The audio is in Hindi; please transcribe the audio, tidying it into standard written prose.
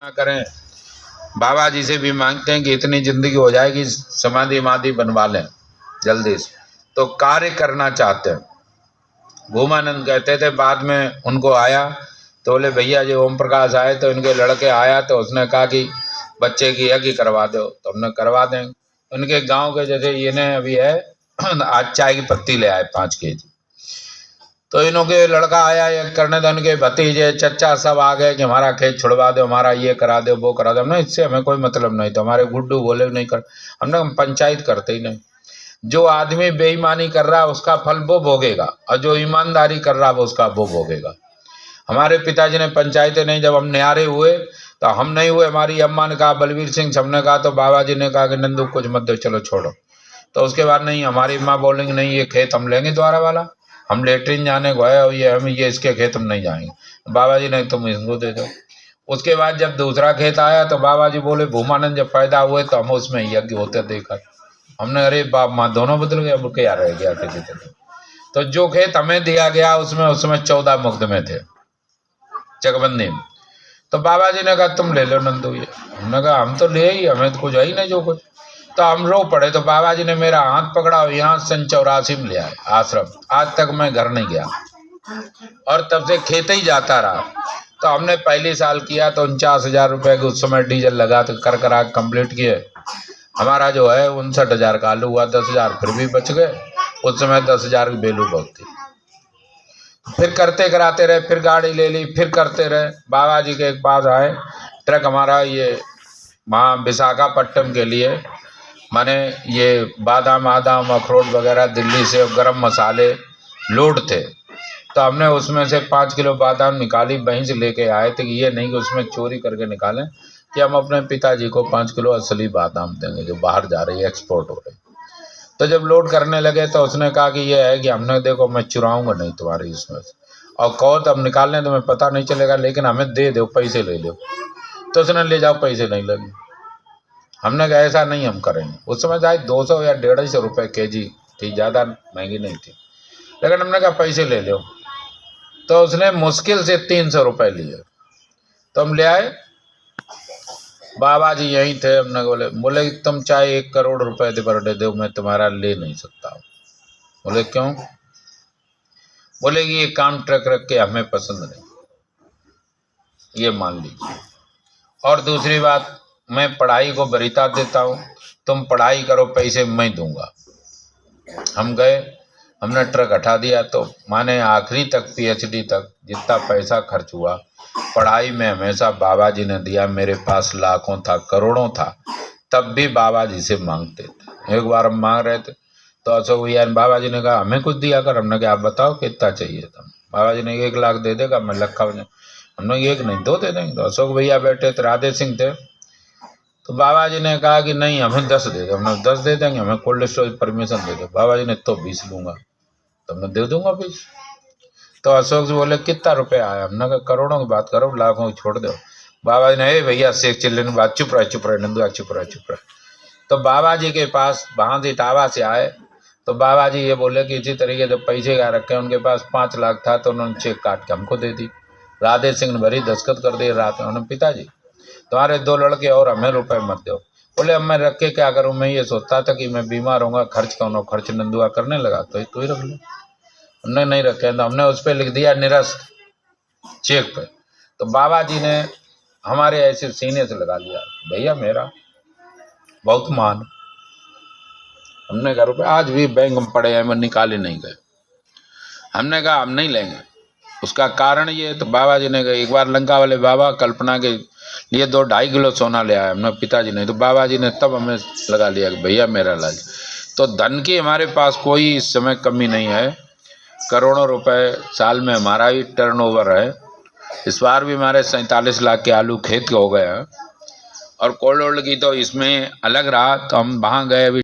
ना करें। बाबा जी से भी मांगते हैं कि इतनी जिंदगी हो जाएगी, समाधि माधि बनवा लें जल्दी से। तो कार्य करना चाहते हैं। भूमानंद कहते थे, बाद में उनको आया तो बोले भैया जी ओम प्रकाश आए तो इनके लड़के आया तो उसने कहा कि बच्चे की यज्ञ करवा दो, तो हमने करवा देंगे। उनके गांव के जैसे ये ने अभी है आज चाय की पत्ती ले आए 5 केजी, तो इन्हों के लड़का आया ये करने, तो इनके भतीजे चचा सब आ गए कि हमारा खेत छुड़वा दो, हमारा ये करा दो वो करा दो। हमने इससे हमें कोई मतलब नहीं। तो हमारे गुड्डू बोले नहीं कर, हमने पंचायत करते ही नहीं। जो आदमी बेईमानी कर रहा है उसका फल वो भोगेगा, और जो ईमानदारी कर रहा है उसका वो भोगेगा। हमारे पिताजी ने पंचायतें नहीं, जब हम न्यारे हुए तो हम नहीं हुए, हमारी अम्मा ने कहा, बलवीर सिंह सबने कहा, तो बाबा जी ने कहा कि नंदू कुछ मत दो, चलो छोड़ो। तो उसके बाद नहीं, हमारी माँ बोलेंगे नहीं ये खेत हम लेंगे द्वारा वाला, हम लेटरिन जाने को है और ये हम ये इसके खेत हम नहीं जाएंगे। बाबा जी नहीं तुम इसको दे दो। उसके बाद जब दूसरा खेत आया तो बाबा जी बोले भूमानंद जब पैदा हुए तो हम उसमें यज्ञ होते देखा। हमने अरे बाप माँ दोनों बदल गए, अब क्या रह गया किसी तरह। तो जो खेत हमें दिया गया उसमें 14 मुकदमे थे चकबंदी में। तो बाबा जी ने कहा तुम ले लो नंदू ये। हमने कहा हम तो ले ही, हमें तो कुछ है ही नहीं जो कुछ। तो हम रो पड़े। तो बाबा जी ने मेरा हाथ पकड़ा और यहाँ सन 84 में ले आए आश्रम। आज तक मैं घर नहीं गया और तब से खेत ही जाता रहा। तो हमने पहले साल किया तो 49,000 रुपये के उस समय डीजल लगा तो कर करा कंप्लीट किए। हमारा जो है 59,000 का आलू हुआ, 10,000 फिर भी बच गए। उस समय 10,000 की वैल्यू बहुत थी। फिर करते कराते रहे, फिर गाड़ी ले ली, फिर करते रहे। बाबा जी के पास आए, ट्रक हमारा ये वहाँ विशाखापट्टनम के लिए, माने ये बादाम आदाम अखरोट वगैरह दिल्ली से गरम मसाले लोड थे। तो हमने उसमें से 5 किलो बादाम निकाली, वहीं से लेके आए थे कि ये नहीं कि उसमें चोरी करके निकालें, कि हम अपने पिताजी को 5 किलो असली बादाम देंगे जो बाहर जा रही है, एक्सपोर्ट हो रही। तो जब लोड करने लगे तो उसने कहा कि ये है कि हमने देखो मैं चुराऊंगा नहीं तुम्हारी इसमें से, और कहो तो हम निकालने तुम्हें पता नहीं चलेगा, लेकिन हमें दे दो, पैसे ले लो। तो उसने ले जाओ, पैसे नहीं लगे। हमने कहा ऐसा नहीं हम करेंगे। उस समय शायद 200 या 150 रुपये केजी थी, ज़्यादा महंगी नहीं थी, लेकिन हमने कहा पैसे ले लो। तो उसने मुश्किल से 300 रुपये लिए। तो हम ले आए, बाबा जी यहीं थे। हमने बोले तुम चाहे 1 करोड़ रुपए दे पर दे, मैं तुम्हारा ले नहीं सकता हूँ। बोले क्यों? बोले कि ये काम ट्रक रख के हमें पसंद नहीं, ये मान लीजिए। और दूसरी बात, मैं पढ़ाई को वरीयता देता हूँ, तुम पढ़ाई करो, पैसे मैं दूंगा। हम गए, हमने ट्रक हटा दिया। तो माने आखिरी तक PhD तक जितना पैसा खर्च हुआ पढ़ाई में हमेशा बाबा जी ने दिया। मेरे पास लाखों था, करोड़ों था, तब भी बाबा जी से मांगते थे। एक बार हम मांग रहे थे तो अशोक भैया ने, बाबा जी ने कहा हमें कुछ दिया कर। हमने कहा आप बताओ कितना चाहिए था। बाबा जी ने 1 लाख दे देगा, मैं लखा बने। हमने 1 नहीं 2 दे देंगे। तो अशोक भैया बैठे थे, राधे सिंह थे। तो बाबा जी ने कहा कि नहीं हमें 10 दे दो। हमने 10 दे देंगे, हमें कोल्ड स्टोरेज परमिशन दे दो। बाबा जी ने तो 20 लूंगा, तो मैं दे दूंगा 20। तो अशोक जी बोले कितना रुपया आया? हमने कहा करोड़ों की बात करो, लाखों की छोड़ दो। बाबा जी ने भैया शेख चिल्ले ने बात, चुप रहे नंदुआ, चुप रहे। तो बाबा जी के पास वहां से इटावा से आए तो बाबा जी ये बोले कि इसी तरीके जब पैसे का रखे, उनके पास 5 लाख था तो उन्होंने चेक काट के हमको दे दी। राधे सिंह ने भरी दस्तखत कर दिए रात में। उन्होंने पिताजी तुम्हारे 2 लड़के और हमें रुपए मत दो। बोले अब मैं रख के क्या करूं? मैं ये सोचता था कि मैं बीमार होऊंगा, खर्च कौन खर्च नंदुआ करने लगा, तो तू ही रख ले। हमने नहीं रखे, तो हमने उस पर लिख दिया निरस्त चेक पे। तो बाबा जी ने हमारे ऐसे सीने से लगा लिया, भैया मेरा बहुत मान। हमने कहा रुपये आज भी बैंक में पड़े हैं, मैं निकाले नहीं गए। हमने कहा हम नहीं लेंगे। उसका कारण ये, तो बाबा जी ने कहा एक बार लंका वाले बाबा कल्पना के लिए 2-2.5 किलो सोना ले आया। हमने पिताजी नहीं, तो बाबा जी ने तब हमें लगा लिया कि भैया मेरा लाज। तो धन की हमारे पास कोई इस समय कमी नहीं है। करोड़ों रुपए साल में हमारा ही टर्नओवर है। इस बार भी हमारे 47 लाख के आलू खेत के हो गए हैं। और कोल्ड की तो इसमें अलग रहा। तो हम वहाँ गए अभी